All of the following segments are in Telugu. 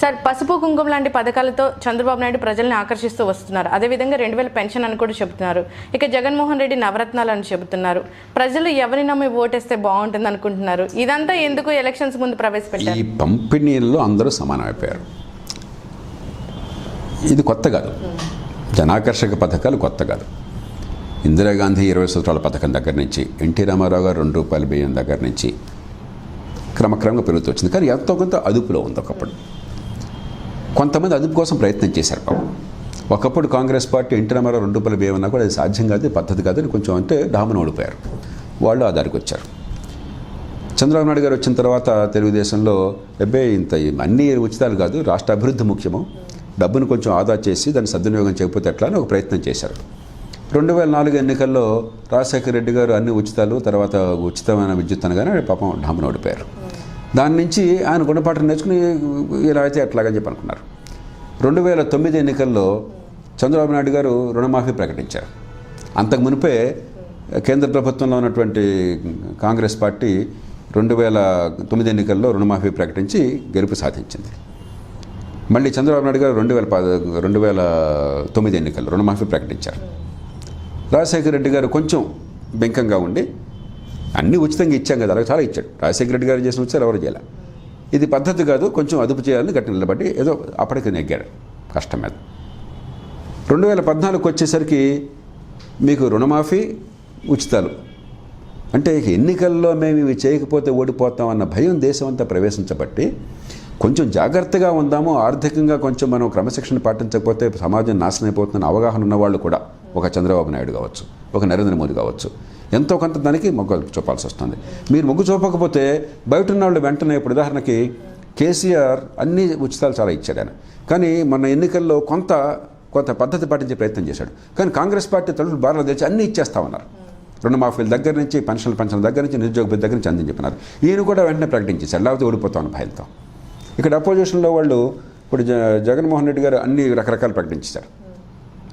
సార్, పసుపు కుంకుమ లాంటి పథకాలతో చంద్రబాబు నాయుడు ప్రజల్ని ఆకర్షిస్తూ వస్తున్నారు. అదేవిధంగా 2000 పెన్షన్ అని కూడా చెబుతున్నారు. ఇక జగన్మోహన్ రెడ్డి నవరత్నాలు అని చెబుతున్నారు. ప్రజలు ఎవరిని నమ్మి ఓటేస్తే బాగుంటుంది అనుకుంటున్నారు? ఇదంతా ఎందుకు ఎలక్షన్స్ ముందు ప్రవేశపెట్టారు? ఈ పంపిణీల్లో అందరూ సమానమైపోయారు. ఇది కొత్త కాదు, జనాకర్షక పథకాలు కొత్త కాదు. ఇందిరాగాంధీ 20 సంవత్సరాల పథకం దగ్గర నుంచి, ఎన్టీ రామారావు గారు ₹2 బియ్యం దగ్గర నుంచి క్రమక్రమంగా పెరుగుతూ వచ్చింది. కానీ ఎంతో కొంత అదుపులో ఉంది. ఒకప్పుడు కొంతమంది అదుపు కోసం ప్రయత్నం చేశారు పాపం. ఒకప్పుడు కాంగ్రెస్ పార్టీ ఎన్టీ రామారావు ₹2 బియ్యం అన్నా కూడా అది సాధ్యం కాదు, పద్ధతి కాదు అని కొంచెం అంటే డామను ఓడిపోయారు. వాళ్ళు ఆ దారికి వచ్చారు. చంద్రబాబు నాయుడు గారు వచ్చిన తర్వాత తెలుగుదేశంలో ఇంత అన్ని ఉచితాలు కాదు, రాష్ట్ర అభివృద్ధి ముఖ్యము, డబ్బును కొంచెం ఆదా చేసి దాన్ని సద్వినియోగం చేయకపోతే ఎట్లా అని ఒక ప్రయత్నం చేశారు. 2004 ఎన్నికల్లో రాజశేఖర రెడ్డి గారు అన్ని ఉచితాలు, తర్వాత ఉచితమైన విద్యుత్ అనగానే పాపం డామను ఓడిపోయారు. దాని నుంచి ఆయన గుణపాఠం నేర్చుకుని ఇలా అయితే ఎట్లాగని చెప్పి అనుకున్నారు. 2009 ఎన్నికల్లో చంద్రబాబు నాయుడు గారు రుణమాఫీ ప్రకటించారు. అంతకు మునిపే కేంద్ర ప్రభుత్వంలో ఉన్నటువంటి కాంగ్రెస్ పార్టీ 2009 ఎన్నికల్లో రుణమాఫీ ప్రకటించి గెలుపు సాధించింది. మళ్ళీ చంద్రబాబు నాయుడు గారు 2009 ఎన్నికల్లో రుణమాఫీ ప్రకటించారు. రాజశేఖర రెడ్డి గారు కొంచెం బెంకంగా ఉండి అన్నీ ఉచితంగా ఇచ్చాం కదా, అలాగే చాలా ఇచ్చాడు. రాజశేఖర రెడ్డి గారు చేసిన ఉచితాలు ఎవరు చేయాలి, ఇది పద్ధతి కాదు, కొంచెం అదుపు చేయాలని గట్టి నిలబడి ఏదో అప్పటికి నెగ్గాడు కష్టం మీద. 2014 వచ్చేసరికి మీకు రుణమాఫీ, ఉచితాలు అంటే ఎన్నికల్లో మేము ఇవి చేయకపోతే ఓడిపోతామన్న భయం దేశం అంతా ప్రవేశించబట్టి కొంచెం జాగ్రత్తగా ఉందాము, ఆర్థికంగా కొంచెం మనం క్రమశిక్షణ పాటించకపోతే సమాజం నాశనం అయిపోతుందని అవగాహన ఉన్నవాళ్ళు కూడా, ఒక చంద్రబాబు నాయుడు కావచ్చు, ఒక నరేంద్ర మోదీ కావచ్చు, ఎంతో కొంత దానికి మొగ్గు చూపాల్సి వస్తుంది. మీరు మొగ్గు చూపకపోతే బయట ఉన్న వాళ్ళు వెంటనే, ఇప్పుడు ఉదాహరణకి కేసీఆర్ అన్ని ఉచితాలు చాలా ఇచ్చాడు ఆయన, కానీ మన ఎన్నికల్లో కొంత పద్ధతి పాటించే ప్రయత్నం చేశాడు. కానీ కాంగ్రెస్ పార్టీ తలుపులు బార్లు తెచ్చి అన్నీ ఇచ్చేస్తా ఉన్నారు. రుణమాఫీల దగ్గర నుంచి, పెన్షన్ల దగ్గర నుంచి, నిరుద్యోగ దగ్గర నుంచి అందని చెప్పినారు. ఈయన కూడా వెంటనే ప్రకటించేశారు, లేకపోతే ఓడిపోతామని భయంతో. ఇక్కడ అపోజిషన్లో వాళ్ళు ఇప్పుడు జగన్మోహన్ రెడ్డి గారు అన్ని రకరకాలు ప్రకటించారు.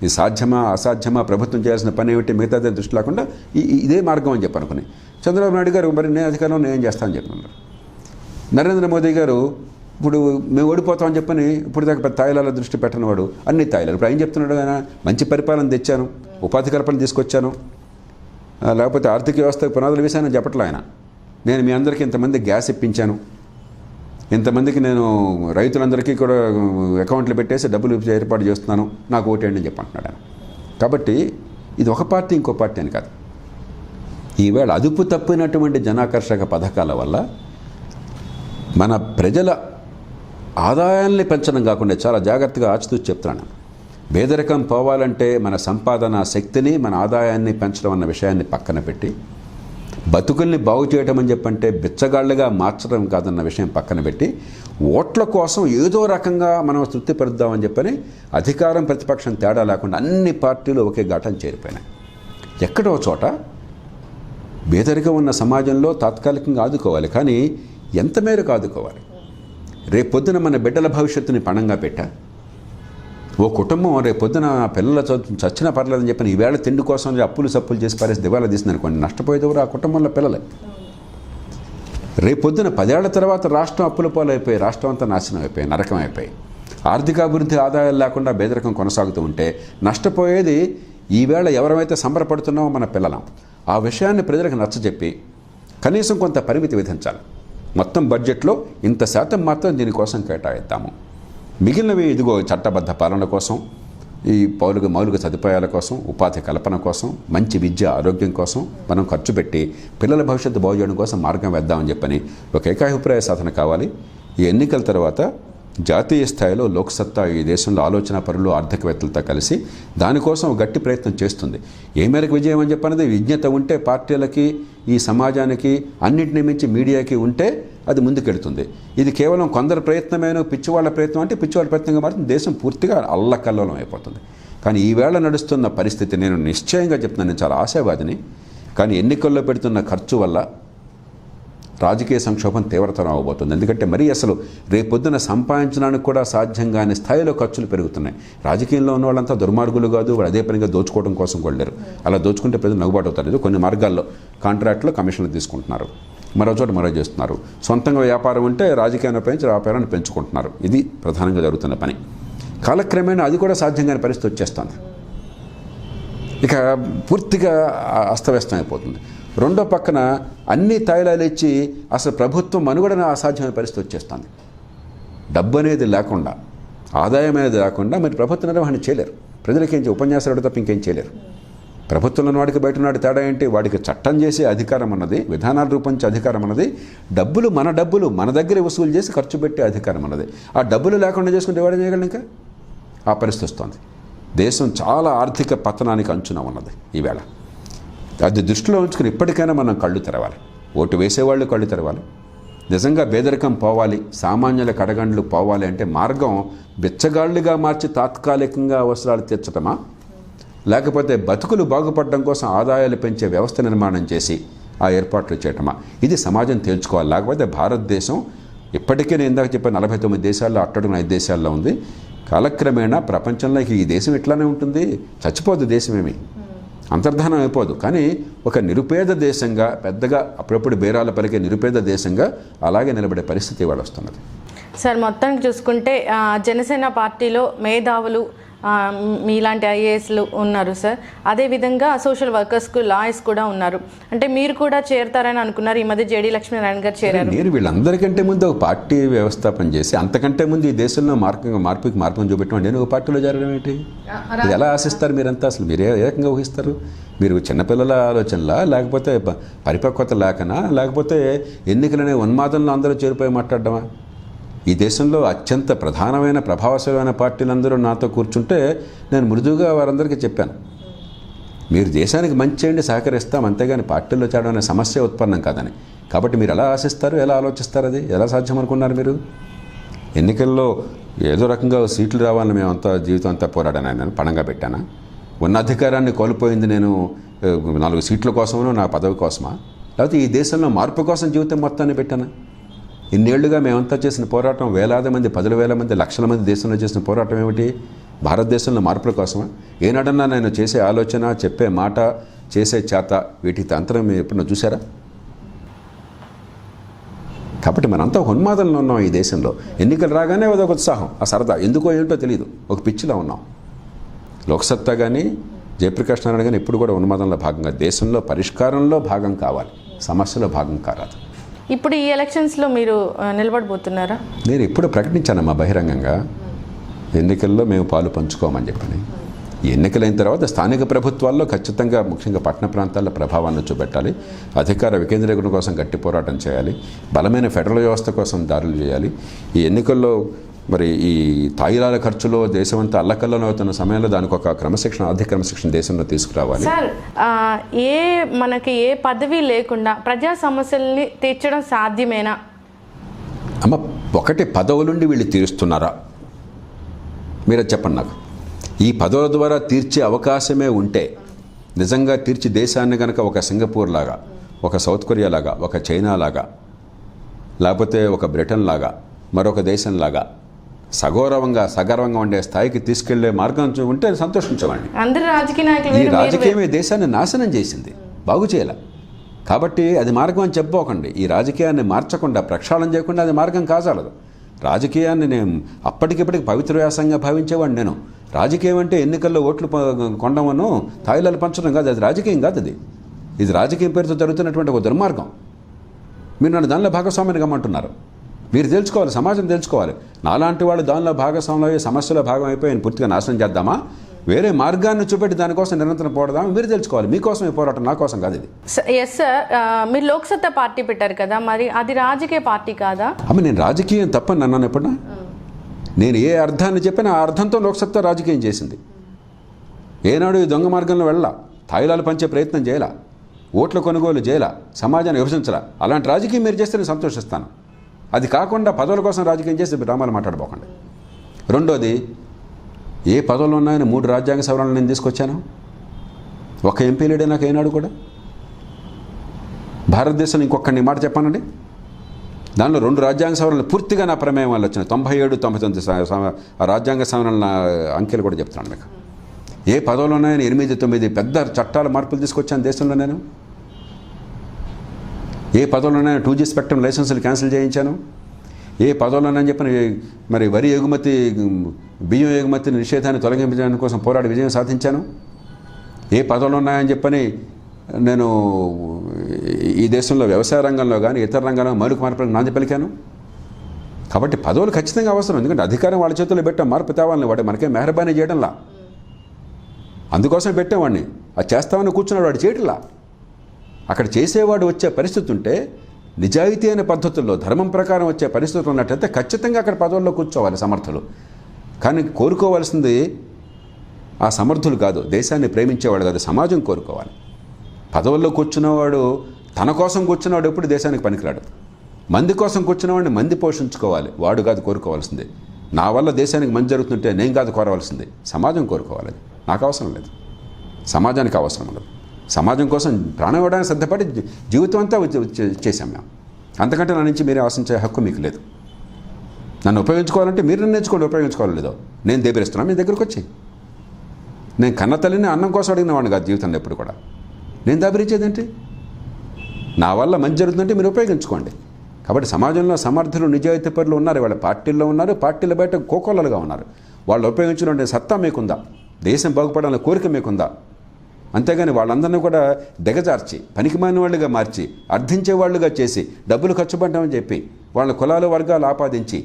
ఇది సాధ్యమా అసాధ్యమా, ప్రభుత్వం చేయాల్సిన పని ఏమిటి, మిగతాదే దృష్టి లేకుండా ఇదే మార్గం అని చెప్పి అనుకుని చంద్రబాబు నాయుడు గారు మరి నేను అధికారంలో నేను చేస్తానని చెప్పినారు. నరేంద్ర మోదీ గారు ఇప్పుడు మేము ఓడిపోతామని చెప్పని ఇప్పుడు దాకా తాయిలాల దృష్టి పెట్టినవాడు అన్ని తాయిలాలు. ఇప్పుడు ఆయన చెప్తున్నాడు, ఆయన మంచి పరిపాలన తెచ్చాను, ఉపాధి కల్పన తీసుకొచ్చాను, లేకపోతే ఆర్థిక వ్యవస్థకు పునాదులు వేశానని చెప్పట్లే ఆయన. నేను మీ అందరికీ ఇంతమంది గ్యాస్ ఇప్పించాను, ఇంతమందికి నేను రైతులందరికీ కూడా అకౌంట్లు పెట్టేసి డబ్బులు ఏర్పాటు చేస్తున్నాను, నాకు ఓటేయండి అని చెప్పంటున్నాడు ఆయన. కాబట్టి ఇది ఒక పార్టీ ఇంకో పార్టీ అని కాదు. ఈవేళ అదుపు తప్పినటువంటి జనాకర్షక పథకాల వల్ల మన ప్రజల ఆదాయాన్ని పెంచడం కాకుండా చాలా జాగ్రత్తగా ఆచితూచి చెప్తున్నాను. పేదరికం పోవాలంటే మన సంపాదన శక్తిని, మన ఆదాయాన్ని పెంచడం అన్న విషయాన్ని పక్కన పెట్టి బతుకుల్ని బాగు చేయడం అని చెప్పంటే బిచ్చగాళ్ళుగా మార్చడం కాదన్న విషయం పక్కన పెట్టి ఓట్ల కోసం ఏదో రకంగా మనం తృప్తిపరుద్దామని చెప్పని అధికారం ప్రతిపక్షం తేడా లేకుండా అన్ని పార్టీలు ఒకే ఘాటం చేరిపోయినాయి. ఎక్కడో చోట పేదరికం ఉన్న సమాజంలో తాత్కాలికంగా ఆదుకోవాలి, కానీ ఎంత మేరకు ఆదుకోవాలి? రేపొద్దున మన బిడ్డల భవిష్యత్తుని పణంగా పెట్టా ఓ కుటుంబం రేపొద్దున పిల్లల చచ్చినా పర్లేదని చెప్పని ఈవేళ తిండి కోసం అప్పులు సప్పులు చేసి పారేసి దివాలా తీసింది అనుకోండి, నష్టపోయేది ఎవరు? ఆ కుటుంబంలో పిల్లలే. రేపొద్దున 10 ఏళ్ల తర్వాత రాష్ట్రం అప్పుల పాలైపోయి, రాష్ట్రం అంతా నాశనం అయిపోయి, నరకం అయిపోయి, ఆర్థికాభివృద్ధి ఆదాయాలు లేకుండా పేదరికం కొనసాగుతూ ఉంటే నష్టపోయేది ఈవేళ ఎవరైతే సంబరపడుతున్నామో మన పిల్లలం. ఆ విషయాన్ని ప్రజలకు నచ్చజెప్పి కనీసం కొంత పరిమితి విధించాలి. మొత్తం బడ్జెట్లో ఇంత శాతం మాత్రం దీనికోసం కేటాయిద్దాము, మిగిలినవి ఇదిగో చట్టబద్ధ పాలన కోసం, ఈ మౌలిక సదుపాయాల కోసం, ఉపాధి కల్పన కోసం, మంచి విద్య ఆరోగ్యం కోసం మనం ఖర్చు పెట్టి పిల్లల భవిష్యత్తు బాగు చేయడం కోసం మార్గం వేద్దామని చెప్పని ఒక ఏకాభిప్రాయ సాధన కావాలి. ఈ ఎన్నికల తర్వాత జాతీయ స్థాయిలో లోక్సత్తా ఈ దేశంలో ఆలోచన పరులు, ఆర్థికవేత్తలతో కలిసి దానికోసం గట్టి ప్రయత్నం చేస్తుంది. ఏ మేరకు విజయం అని చెప్పనేది విజ్ఞత ఉంటే పార్టీలకి, ఈ సమాజానికి, అన్నింటినీ మించి మీడియాకి ఉంటే అది ముందుకెడుతుంది. ఇది కేవలం కొందరు ప్రయత్నమేనో పిచ్చివాళ్ళ ప్రయత్నం అంటే పిచ్చివాళ్ళ ప్రయత్నంగా మారుతుంది, దేశం పూర్తిగా అల్లకల్లోలం అయిపోతుంది. కానీ ఈవేళ నడుస్తున్న పరిస్థితి నేను నిశ్చయంగా చెప్తున్నాను, నేను చాలా ఆశావాదిని, కానీ ఎన్నికల్లో పెడుతున్న ఖర్చు వల్ల రాజకీయ సంక్షోభం తీవ్రతరం అవబోతుంది. ఎందుకంటే మరీ అసలు రేపొద్దున సంపాదించడానికి కూడా సాధ్యం కాని స్థాయిలో ఖర్చులు పెరుగుతున్నాయి. రాజకీయంలో ఉన్న వాళ్ళంతా దుర్మార్గులు కాదు, వాళ్ళు అదే పనిగా దోచుకోవడం కోసం వెళ్ళారు. అలా దోచుకుంటే ప్రజలు నవ్వుబాటు అవుతారు. కొన్ని మార్గాల్లో కాంట్రాక్ట్లో కమిషన్లు తీసుకుంటున్నారు, మరో చోట మరో చేస్తున్నారు. సొంతంగా వ్యాపారం ఉంటే రాజకీయాన్ని ఉపయోగించి వ్యాపారాన్ని పెంచుకుంటున్నారు. ఇది ప్రధానంగా జరుగుతున్న పని. కాలక్రమేణా అది కూడా సాధ్యం కాని పరిస్థితి వచ్చేస్తుంది. ఇక పూర్తిగా అస్తవ్యస్తం అయిపోతుంది. రెండో పక్కన అన్ని తాయిలాలు ఇచ్చి అసలు ప్రభుత్వం మనుగడన అసాధ్యమైన పరిస్థితి వచ్చేస్తుంది. డబ్బు అనేది లేకుండా, ఆదాయం అనేది లేకుండా మరి ప్రభుత్వ నిర్వహణ చేయలేరు. ప్రజలకి ఏం ఉపన్యాసాలు తప్ప ఇంకేం చేయలేరు. ప్రభుత్వంలో వాడికి బయట ఉన్నాడు తేడా ఏంటి? వాడికి చట్టం చేసే అధికారం అన్నది, విధానాలు రూపొందించే అధికారం అన్నది, డబ్బులు మన దగ్గర వసూలు చేసి ఖర్చు పెట్టే అధికారం అన్నది. ఆ డబ్బులు లేకుండా చేసుకుంటే వాడు చేయగలరు. ఇంకా ఆ పరిస్థితి వస్తుంది. దేశం చాలా ఆర్థిక పతనానికి అంచున ఉన్నది ఈవేళ. అది దృష్టిలో ఉంచుకుని ఇప్పటికైనా మనం కళ్ళు తెరవాలి. ఓటు వేసేవాళ్ళు కళ్ళు తెరవాలి. నిజంగా పేదరికం పోవాలి, సామాన్యుల కడగండ్లు పోవాలి అంటే మార్గం బిచ్చగాళ్ళుగా మార్చి తాత్కాలికంగా అవసరాలు తీర్చటమా, లేకపోతే బతుకులు బాగుపడడం కోసం ఆదాయాలు పెంచే వ్యవస్థ నిర్మాణం చేసి ఆ ఏర్పాట్లు చేయటమా? ఇది సమాజం తేల్చుకోవాలి. లేకపోతే భారతదేశం ఇప్పటికే నేను ఇందాక చెప్పిన 49 దేశాల్లో అట్టడుగున 5 దేశాల్లో ఉంది. కాలక్రమేణా ప్రపంచంలో ఈ దేశం ఇట్లానే ఉంటుంది, చచ్చిపోదు దేశమేమి, అంతర్ధానం అయిపోదు. కానీ ఒక నిరుపేద దేశంగా, పెద్దగా అప్పుడప్పుడు బేరాల పలికే నిరుపేద దేశంగా అలాగే నిలబడే పరిస్థితి ఇవాళ వస్తున్నది. సార్, మొత్తానికి చూసుకుంటే జనసేన పార్టీలో మేధావులు మీలాంటి ఐఏఎస్లు ఉన్నారు సార్. అదేవిధంగా సోషల్ వర్కర్స్కు లాయర్స్ కూడా ఉన్నారు. అంటే మీరు కూడా చేరతారని అనుకున్నారు. ఈ మధ్య జేడీ లక్ష్మీనారాయణ గారు చేరారు. నేను వీళ్ళందరికంటే ముందు ఒక పార్టీ వ్యవస్థాపన చేసి అంతకంటే ముందు ఈ దేశంలో మార్పుని చూపెట్టడం నేను ఒక పార్టీలో చేరడం ఏంటి? ఇది ఎలా ఆశిస్తారు మీరంతా? అసలు మీరు ఏ రకంగా ఊహిస్తారు? మీరు చిన్నపిల్లల ఆలోచనలా, లేకపోతే పరిపక్వత లేకనా, లేకపోతే ఎన్నికలనే ఉన్మాదంలో అందరూ చేరిపోయి మాట్లాడడమా? ఈ దేశంలో అత్యంత ప్రధానమైన ప్రభావశీలమైన పార్టీలందరూ నాతో కూర్చుంటే నేను మృదువుగా వారందరికీ చెప్పాను, మీరు దేశానికి మంచి చేయండి, సహకరిస్తాం, అంతేగాని పార్టీల్లో చేరడం అనే సమస్య ఉత్పన్నం కాదని. కాబట్టి మీరు ఎలా ఆశిస్తారు, ఎలా ఆలోచిస్తారు? అది ఎలా సాధ్యం అనుకున్నారు మీరు? ఎన్నికల్లో ఏదో రకంగా సీట్లు రావాలని మేమంతా జీవితం అంతా పోరాడాను, నేను పణంగా పెట్టానా? ఉన్న అధికారాన్ని కోల్పోయింది నేను 4 సీట్ల కోసమో నా పదవి కోసమా? లేకపోతే ఈ దేశంలో మార్పు కోసం జీవితం మొత్తాన్ని పెట్టానా? ఇన్నేళ్లుగా మేమంతా చేసిన పోరాటం, వేలాది మంది, 10,000 మంది, లక్షల మంది దేశంలో చేసిన పోరాటం ఏమిటి? భారతదేశంలో మార్పుల కోసమా? ఏనాడన్నా నేను చేసే ఆలోచన, చెప్పే మాట, చేసే చేత, వీటి తంత్రం మీరు ఎప్పుడన్నా చూసారా? కాబట్టి మనంతా ఉన్మాదంలో ఉన్నాం ఈ దేశంలో. ఎన్నికలు రాగానే అదొక ఉత్సాహం, ఆ సరదా, ఎందుకో ఏంటో తెలియదు, ఒక పిచ్చిలో ఉన్నాం. లోక్సత్తా కానీ జయప్రకాష్ నారాయణ కానీ ఎప్పుడు కూడా ఉన్మాదంలో భాగంగా, దేశంలో పరిష్కారంలో భాగం కావాలి, సమస్యలో భాగం కారాదు. ఇప్పుడు ఈ ఎలక్షన్స్లో మీరు నిలబడబోతున్నారా? నేను ఎప్పుడు ప్రకటించానమ్మా బహిరంగంగా, ఎన్నికల్లో మేము పాలు పంచుకోమని చెప్పని. ఈ ఎన్నికలైన తర్వాత స్థానిక ప్రభుత్వాల్లో ఖచ్చితంగా, ముఖ్యంగా పట్టణ ప్రాంతాల్లో ప్రభావాన్ని చూపెట్టాలి, అధికార వికేంద్రీకరణ కోసం గట్టి పోరాటం చేయాలి, బలమైన ఫెడరల్ వ్యవస్థ కోసం దాడులు చేయాలి. ఈ ఎన్నికల్లో మరి ఈ తాయిలాల ఖర్చులో దేశమంతా అల్లకల్లోనే అవుతున్న సమయంలో దానికి ఒక క్రమశిక్షణ, ఆర్థిక క్రమశిక్షణ దేశంలో తీసుకురావాలి. సార్, మనకి ఏ పదవి లేకుండా ప్రజా సమస్యల్ని తీర్చడం సాధ్యమేనా? అమ్మ, ఒకటి పదవులుండి వీళ్ళు తీరుస్తున్నారా? మీరే చెప్పండి నాకు. ఈ పదవుల ద్వారా తీర్చే అవకాశమే ఉంటే, నిజంగా తీర్చి దేశాన్ని కనుక ఒక సింగపూర్ లాగా, ఒక సౌత్ కొరియా లాగా, ఒక చైనా లాగా, లేకపోతే ఒక బ్రిటన్ లాగా, మరొక దేశంలాగా సగర్వంగా ఉండే స్థాయికి తీసుకెళ్లే మార్గం ఉంటే సంతోషించమండి. అందరు రాజకీయ నాయకులు ఈ రాజకీయమే దేశాన్ని నాశనం చేసింది, బాగు చేయాల. కాబట్టి అది మార్గం అని చెప్పుకోకండి. ఈ రాజకీయాన్ని మార్చకుండా, ప్రక్షాళన చేయకుండా అది మార్గం కాజాలదు. రాజకీయాన్ని నేను అప్పటికిప్పటికి పవిత్ర వ్యాసంగా భావించేవాడిని. నేను రాజకీయం అంటే ఎన్నికల్లో ఓట్లు కొండమను, తాయిలాలు పంచడం కాదు, అది రాజకీయం కాదు. ఇది రాజకీయం పేరుతో జరుగుతున్నటువంటి ఒక దుర్మార్గం. మీరు నన్ను దానిలో భాగస్వామిని కమ్మంటున్నారు. మీరు తెలుసుకోవాలి, సమాజం తెలుసుకోవాలి. నాలాంటి వాళ్ళు దానిలో భాగస్వామ్యం, సమస్యలో భాగం అయిపోయి పూర్తిగా నాశనం చేద్దామా, వేరే మార్గాన్ని చూపెట్టి దానికోసం నిరంతరం పోరాడదామా? మీరు తెలుసుకోవాలి. మీకోసం ఈ పోరాటం, నా కోసం కాదు ఇది. ఎస్ సార్, మీరు లోక్సత్తా పార్టీ పెట్టారు కదా, మరి అది రాజకీయ పార్టీ కాదా? అమ్మ, నేను రాజకీయం తప్పని అన్నాను ఎప్పుడన్నా? నేను ఏ అర్థాన్ని చెప్పినా ఆ అర్థంతో లోక్సత్తా రాజకీయం చేసింది. ఏనాడు ఈ దొంగ మార్గంలో వెళ్ళా, తాయిలాలు పంచే ప్రయత్నం చేయాల, ఓట్ల కొనుగోలు చేయాల, సమాజాన్ని విభజించాల. అలాంటి రాజకీయం మీరు చేస్తే నేను సంతోషిస్తాను. అది కాకుండా పదవుల కోసం రాజకీయం చేసి డ్రామాలు మాట్లాడబోకండి. రెండోది, ఏ పదవులు ఉన్నాయని 3 రాజ్యాంగ సవరణలు నేను తీసుకొచ్చాను. ఒక ఎంపీ లేడే నాకు ఏనాడు కూడా. భారతదేశంలో ఇంకొకటి మాట చెప్పానండి, దానిలో 2 రాజ్యాంగ సవరణలు పూర్తిగా నా ప్రమేయం వల్ల వచ్చినాయి. 97, 99 రాజ్యాంగ సవరణల అంకెలు కూడా చెప్తున్నాను మీకు. ఏ పదవులు ఉన్నాయని 8, 9 పెద్ద చట్టాల మార్పులు తీసుకొచ్చాను దేశంలో నేను. ఏ పదవులోనైనా 2G స్పెక్ట్రమ్ లైసెన్సులు క్యాన్సిల్ చేయించాను. ఏ పదవులోనని చెప్పిన మరి వరి ఎగుమతి, బియ్యం ఎగుమతి నిషేధాన్ని తొలగించడానికి కోసం పోరాడి విజయం సాధించాను. ఏ పదవులు ఉన్నాయని చెప్పని నేను ఈ దేశంలో వ్యవసాయ రంగంలో కానీ ఇతర రంగంలో మౌలిక మార్పులకు నాంది పలికాను. కాబట్టి పదవులు ఖచ్చితంగా అవసరం. ఎందుకంటే అధికారం వాళ్ళ చేతుల్లో పెట్టాం, మార్పు తేవాలని. వాడు మనకే మెహర్బానీ చేయడంలా, అందుకోసం పెట్టావాడిని. అది చేస్తామని కూర్చున్నాడు, వాడు చేయటంలా. అక్కడ చేసేవాడు వచ్చే పరిస్థితి ఉంటే, నిజాయితీ అనే పద్ధతుల్లో ధర్మం ప్రకారం వచ్చే పరిస్థితులు ఉన్నట్టయితే ఖచ్చితంగా అక్కడ పదవుల్లో కూర్చోవాలి సమర్థులు. కానీ కోరుకోవాల్సింది ఆ సమర్థులు కాదు, దేశాన్ని ప్రేమించేవాడు కాదు, సమాజం కోరుకోవాలి. పదవుల్లో కూర్చున్నవాడు తన కోసం కూర్చున్నవాడు ఎప్పుడు దేశానికి పనికిరాడు. మంది కోసం కూర్చున్నవాడిని మంది పోషించుకోవాలి, వాడు కాదు కోరుకోవాల్సింది. నా వల్ల దేశానికి మంచి జరుగుతుంటే నేను కాదు కోరవలసింది, సమాజం కోరుకోవాలి. నాకు అవసరం లేదు, సమాజానికి అవసరం లేదు. సమాజం కోసం ప్రాణం ఇవ్వడానికి సిద్ధపడి జీవితం అంతా చేశాం మేము. అంతకంటే నా నుంచి మీరే ఆశించే హక్కు మీకు లేదు. నన్ను ఉపయోగించుకోవాలంటే మీరు నిర్ణయించుకోండి, ఉపయోగించుకోవాలి లేదో. నేను దేబిస్తున్నాను, మీ దగ్గరకు వచ్చి. నేను కన్న తల్లిని అన్నం కోసం అడిగిన వాడిని కాదు జీవితంలో ఎప్పుడు కూడా. నేను దాబిరించేదేంటి? నా వల్ల మంచి జరుగుతుందంటే మీరు ఉపయోగించుకోండి. కాబట్టి సమాజంలో సమర్థులు, నిజాయితీ పరులు ఉన్నారు. వాళ్ళ పార్టీల్లో ఉన్నారు, పార్టీల బయట కోకోలలుగా ఉన్నారు. వాళ్ళు ఉపయోగించుకుంటే సత్తా మీకుందా? దేశం బాగుపడాలనే కోరిక మీకుందా? అంతేగాని వాళ్ళందరినీ కూడా దిగజార్చి, పనికిమాలిన వాళ్ళుగా మార్చి, అర్థించే వాళ్ళుగా చేసి, డబ్బులు ఖర్చు పెట్టమని చెప్పి, వాళ్ళ కులాలు వర్గాలు ఆపాదించి,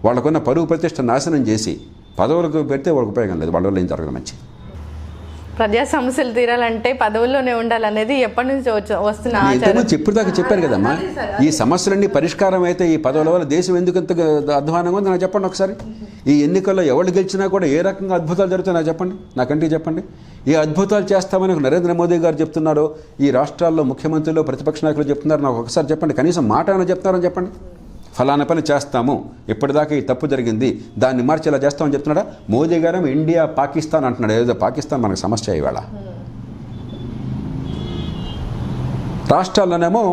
వాళ్ళకున్న పరువు ప్రతిష్ట నాశనం చేసి పదవులకు పెడితే వాళ్ళకి ఉపయోగం లేదు. వాళ్ళ వల్ల ఏం జరగదు మంచి. ప్రజా సమస్యలు తీరాలంటే పదవుల్లోనే ఉండాలనేది ఎప్పటి నుంచి వస్తున్న ఆచారం. ఇప్పటిదాకా చెప్పాను కదమ్మా. ఈ సమస్యలన్నీ పరిష్కారం అయితే ఈ పదవుల వల్ల దేశం ఎందుకు ఎంత అధ్వానంగా ఉంది నాకు చెప్పండి ఒకసారి. ఈ ఎన్నికల్లో ఎవరు గెలిచినా కూడా ఏ రకంగా అద్భుతాలు జరుగుతాయి నాకు చెప్పండి, నాకంటే చెప్పండి. ఏ అద్భుతాలు చేస్తామని నరేంద్ర మోదీ గారు చెప్తున్నారో, ఈ రాష్ట్రాల్లో ముఖ్యమంత్రులు, ప్రతిపక్ష నాయకులు చెప్తున్నారు, నాకు ఒకసారి చెప్పండి. కనీసం మాట ఏమైనా చెప్తున్నారని చెప్పండి. ఫలానా పని చేస్తాము, ఇప్పటిదాకా ఈ తప్పు జరిగింది, దాన్ని మార్చి ఇలా చేస్తామని చెప్తున్నాడా? మోదీ గారు ఇండియా పాకిస్తాన్ అంటున్నాడు. ఏదో పాకిస్తాన్ మనకు సమస్య ఇవాళ. రాష్ట్రాల్లోనేమో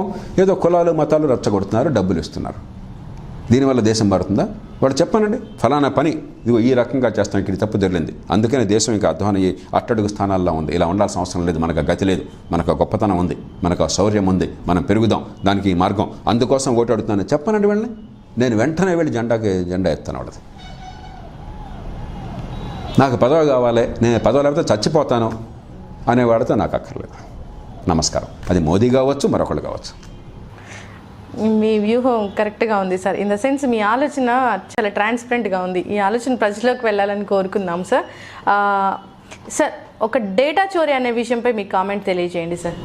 ఏదో కులాలు మతాలు రెచ్చగొడుతున్నారు, డబ్బులు ఇస్తున్నారు. దీనివల్ల దేశం మారుతుందా? వాడు చెప్పానండి, ఫలానా పని ఇదిగో ఈ రకంగా చేస్తాం, ఇక్కడ తప్పు జరిగింది, అందుకనే దేశం ఇంకా అధ్వానం అట్టడుగు స్థానాల్లో ఉంది. ఇలా ఉండాల్సిన అవసరం లేదు, మనకు గతి లేదు, మనకు గొప్పతనం ఉంది, మనకు శౌర్యం ఉంది, మనం పెరుగుదాం, దానికి ఈ మార్గం, అందుకోసం ఓటు అడుగుతున్నాను చెప్పానండి వెళ్ళి. నేను వెంటనే వెళ్ళి జెండా ఎత్తాను వాడది. నాకు పదవి కావాలి, నేను పదవి లేకపోతే చచ్చిపోతాను అనేవాడితో నాకు అక్కర్లేదు. నమస్కారం. అది మోదీ కావచ్చు, మరొకళ్ళు కావచ్చు. మీ వ్యూహం కరెక్ట్గా ఉంది సార్. ఇన్ ద సెన్స్ మీ ఆలోచన చాలా ట్రాన్స్పరెంట్గా ఉంది. ఈ ఆలోచన ప్రజల్లోకి వెళ్ళాలని కోరుకుందాం సార్. సార్, ఒక డేటా చోరీ అనే విషయంపై మీ కామెంట్ తెలియజేయండి సార్.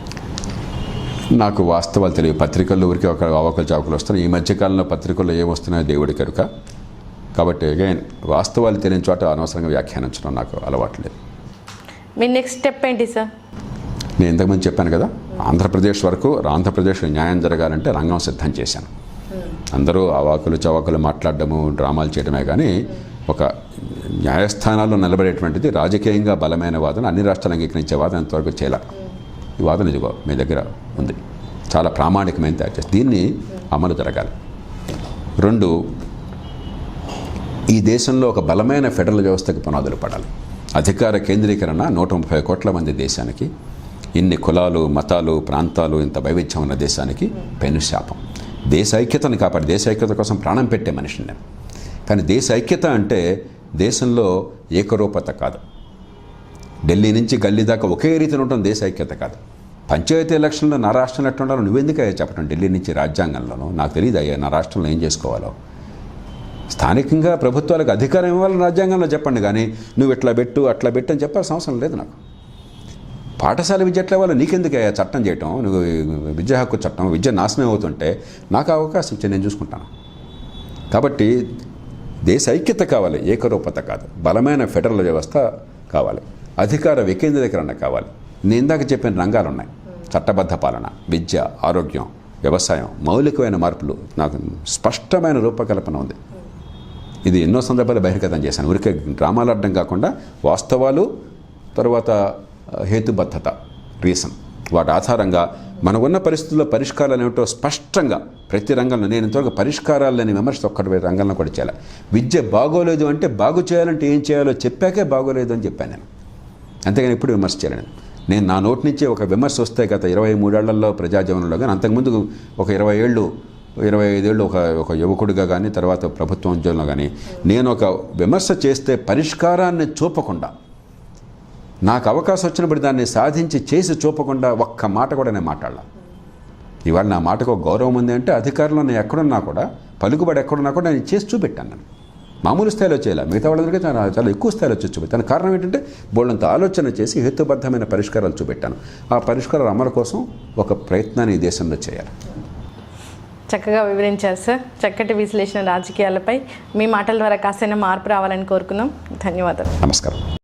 నాకు వాస్తవాలు తెలియదు. పత్రికల్లో ఊరికి ఒక అవకలు చావుకులు వస్తున్నాయి. ఈ మధ్యకాలంలో పత్రికల్లో ఏమొస్తున్నాయో దేవుడి కనుక. కాబట్టి అగైన్ వాస్తవాలు తెలియని చోట అనవసరంగా వ్యాఖ్యానించడం నాకు అలవాటు లేదు. మీ నెక్స్ట్ స్టెప్ ఏంటి సార్? నేను ఇంతకుముందు చెప్పాను కదా, ఆంధ్రప్రదేశ్ వరకు, ఆంధ్రప్రదేశ్లో న్యాయం జరగాలంటే రంగం సిద్ధం చేశాను. అందరూ అవాకులు చవాకులు మాట్లాడడము, డ్రామాలు చేయడమే కానీ ఒక న్యాయస్థానాల్లో నిలబడేటువంటిది రాజకీయంగా బలమైన వాదన, అన్ని రాష్ట్రాలు అంగీకరించే వాదన ఇంతవరకు చేయాలి. ఈ వాదన ఇదిగో మీ దగ్గర ఉంది, చాలా ప్రామాణికమైన తయారు చేసి దీన్ని అమలు జరగాలి. 2, ఈ దేశంలో ఒక బలమైన ఫెడరల్ వ్యవస్థకి పునాదులు పడాలి. అధికార కేంద్రీకరణ 130 కోట్ల మంది దేశానికి, ఇన్ని కులాలు, మతాలు, ప్రాంతాలు, ఇంత వైవిధ్యం ఉన్న దేశానికి పెనుశాపం. దేశ ఐక్యతను కాపాడి, దేశ ఐక్యత కోసం ప్రాణం పెట్టే మనిషిని నేను. కానీ దేశ ఐక్యత అంటే దేశంలో ఏకరూపత కాదు. ఢిల్లీ నుంచి గల్లీ దాకా ఒకే రీతిలో ఉండటం దేశ ఐక్యత కాదు. పంచాయతీ ఎలక్షన్లో నా రాష్ట్రంలో ఎట్లా ఉండాలో నువ్వెందుకు అయ్యా చెప్పడం? ఢిల్లీ నుంచి రాజ్యాంగంలోనూ నాకు తెలియదు అయ్యా నా రాష్ట్రంలో ఏం చేసుకోవాలో. స్థానికంగా ప్రభుత్వాలకు అధికారం ఇవ్వాలని రాజ్యాంగంలో చెప్పండి, కానీ నువ్వు ఇట్లా పెట్టు అట్లా పెట్టు అని చెప్పాల్సిన అవసరం లేదు నాకు. పాఠశాల విద్య ఎట్లా ఇవ్వాలో నీకెందుకు అయ్యా చట్టం చేయటం? నువ్వు విద్యా హక్కు చట్టం, విద్య నాశనం అవుతుంటే నాకు అవకాశం ఇచ్చి నేను చూసుకుంటాను. కాబట్టి దేశ ఐక్యత కావాలి, ఏకరూపత కాదు. బలమైన ఫెడరల్ వ్యవస్థ కావాలి, అధికార వికేంద్రీకరణ కావాలి. నేను ఇందాక చెప్పిన రంగాలు ఉన్నాయి, చట్టబద్ధ పాలన, విద్య, ఆరోగ్యం, వ్యవసాయం, మౌలికమైన మార్పులు. నాకు స్పష్టమైన రూపకల్పన ఉంది. ఇది ఎన్నో సందర్భాలు బహిర్గతం చేశాను. ఊరికే డ్రామాలు అడ్డం కాకుండా వాస్తవాలు, తర్వాత హేతుబద్ధత, రీజన్, వాటి ఆధారంగా మనకున్న పరిస్థితుల్లో పరిష్కారాలు ఏమిటో స్పష్టంగా ప్రతి రంగంలో. నేను ఇంతవరకు పరిష్కారాలు లేని విమర్శ ఒక్కటి రంగంలో కూడా చేయాలి. విద్య బాగోలేదు అంటే బాగు చేయాలంటే ఏం చేయాలో చెప్పాకే బాగోలేదు అని చెప్పాను నేను, అంతేగాని ఇప్పుడు విమర్శ చేయలేను. నేను నా నోటి నుంచి ఒక విమర్శ వస్తే గత 23 ఏళ్లలో ప్రజాజీవనంలో కానీ, అంతకుముందు ఒక 25 ఏళ్ళు ఒక యువకుడిగా కానీ, తర్వాత ప్రభుత్వ ఉద్యోగంలో కానీ, నేను ఒక విమర్శ చేస్తే పరిష్కారాన్ని చూపకుండా, నాకు అవకాశం వచ్చినప్పుడు దాన్ని సాధించి చేసి చూపకుండా ఒక్క మాట కూడా నేను మాట్లాడాల. ఇవాళ నా మాటకు ఒక గౌరవం ఉంది అంటే, అధికారంలో నేను ఎక్కడున్నా కూడా, పలుకుబడి ఎక్కడున్నా కూడా నేను చేసి చూపెట్టాను. నేను మామూలు స్థాయిలో చేయాలి, మిగతా వాళ్ళందరికీ చాలా ఎక్కువ స్థాయిలో చేసి చూపెట్టాను. కారణం ఏంటంటే బోళ్ళంత ఆలోచన చేసి హేతుబద్ధమైన పరిష్కారాలు చూపెట్టాను. ఆ పరిష్కారాల అమలు కోసం ఒక ప్రయత్నాన్ని ఈ దేశంలో చేయాలి. చక్కగా వివరించారు సార్. చక్కటి విశ్లేషణ రాజకీయాలపై మీ మాటల ద్వారా కాస్తైనా మార్పు రావాలని కోరుకుందాం. ధన్యవాదాలు. నమస్కారం.